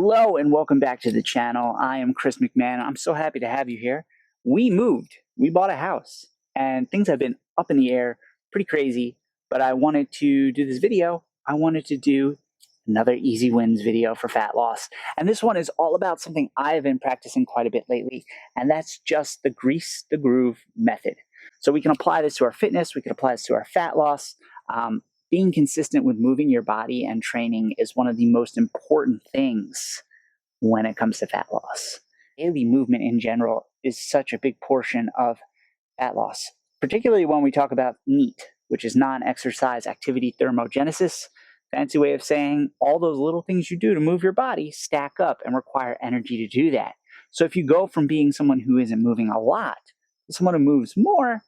Hello and welcome back to the channel. I am Chris McMahon. I'm so happy to have you here. We moved. We bought a house and things have been up in the air, pretty crazy, but I wanted to do this video. I wanted to do another easy wins video for fat loss. And this one is all about something I've been practicing quite a bit lately, and that's just the grease the groove method. So we can apply this to our fitness, we can apply this to our fat loss. Being consistent with moving your body and training is one of the most important things when it comes to fat loss. Daily movement in general is such a big portion of fat loss, particularly when we talk about NEAT, which is non-exercise activity thermogenesis. Fancy way of saying all those little things you do to move your body stack up and require energy to do that. So if you go from being someone who isn't moving a lot to someone who moves more,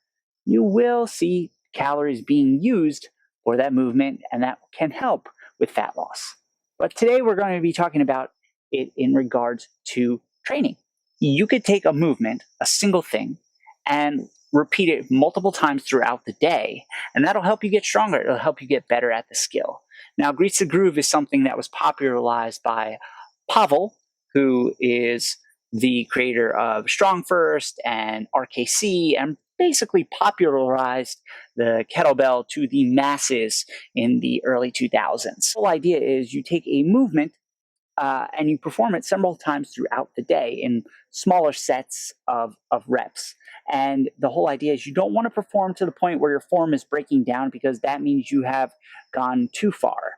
you will see calories being used for that movement, and that can help with fat loss. But today we're going to be talking about it in regards to training. You could take a movement, a single thing, and repeat it multiple times throughout the day, and that'll help you get stronger. It'll help you get better at the skill. Now, grease the groove is something that was popularized by Pavel, who is the creator of Strong First and RKC, and basically popularized the kettlebell to the masses in the early 2000s. The whole idea is you take a movement and you perform it several times throughout the day in smaller sets of reps. And the whole idea is you don't want to perform to the point where your form is breaking down, because that means you have gone too far.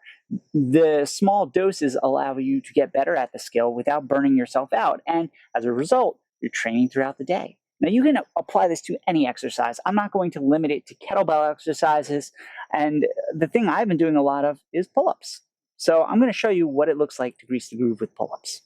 The small doses allow you to get better at the skill without burning yourself out. And as a result, you're training throughout the day. Now, you can apply this to any exercise. I'm not going to limit it to kettlebell exercises. And the thing I've been doing a lot of is pull-ups. So I'm going to show you what it looks like to grease the groove with pull-ups.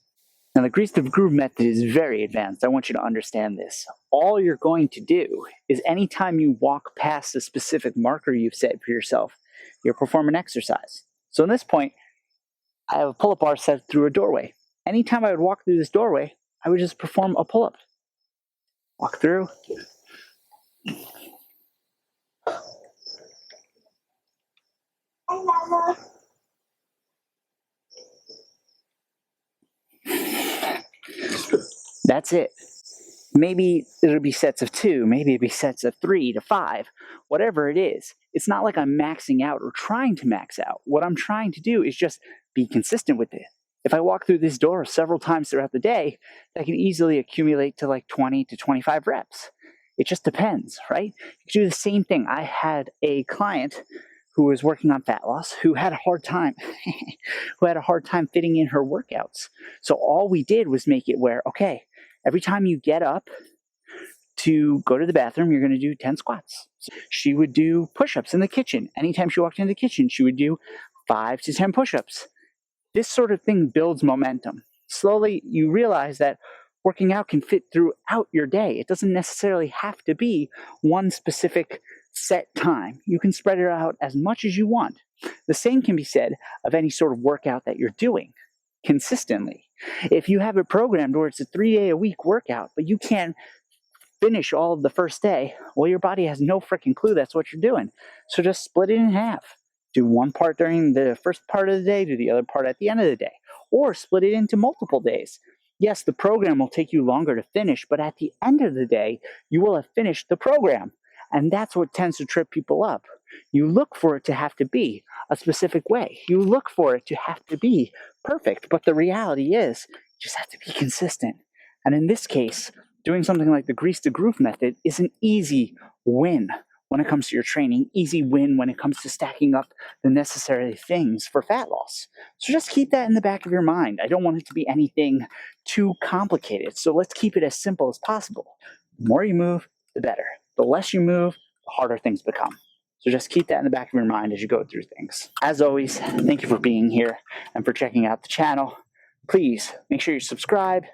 Now, the grease the groove method is very advanced. I want you to understand this. All you're going to do is anytime you walk past a specific marker you've set for yourself, you'll perform an exercise. So in this point, I have a pull-up bar set through a doorway. Anytime I would walk through this doorway, I would just perform a pull-up. Walk through. That's it. Maybe it'll be sets of 2, maybe it'll be sets of 3 to 5, whatever it is. It's not like I'm maxing out or trying to max out. What I'm trying to do is just be consistent with it. If I walk through this door several times throughout the day, that can easily accumulate to like 20 to 25 reps. It just depends, right? You can do the same thing. I had a client who was working on fat loss who had a hard time fitting in her workouts. So all we did was make it where, okay, every time you get up to go to the bathroom, you're going to do 10 squats. So she would do push-ups in the kitchen. Anytime she walked into the kitchen, she would do 5 to 10 push-ups. This sort of thing builds momentum. Slowly, you realize that working out can fit throughout your day. It doesn't necessarily have to be one specific set time. You can spread it out as much as you want. The same can be said of any sort of workout that you're doing consistently. If you have it programmed where it's a 3-day-a-week workout, but you can't finish all of the first day, well, your body has no freaking clue that's what you're doing. So just split it in half. Do one part during the first part of the day, do the other part at the end of the day, or split it into multiple days. Yes, the program will take you longer to finish, but at the end of the day, you will have finished the program. And that's what tends to trip people up. You look for it to have to be a specific way. You look for it to have to be perfect. But the reality is, you just have to be consistent. And in this case, doing something like the grease the groove method is an easy win when it comes to your training, easy win when it comes to stacking up the necessary things for fat loss. So just keep that in the back of your mind. I don't want it to be anything too complicated. So let's keep it as simple as possible. The more you move, the better. The less you move, the harder things become. So just keep that in the back of your mind as you go through things. As always, thank you for being here and for checking out the channel. Please make sure you subscribe,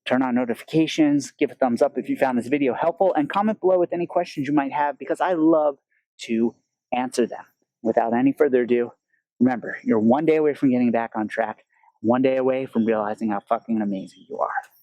turn on notifications, give a thumbs up if you found this video helpful, and comment below with any questions you might have, because I love to answer them. Without any further ado, remember, you're one day away from getting back on track, one day away from realizing how fucking amazing you are.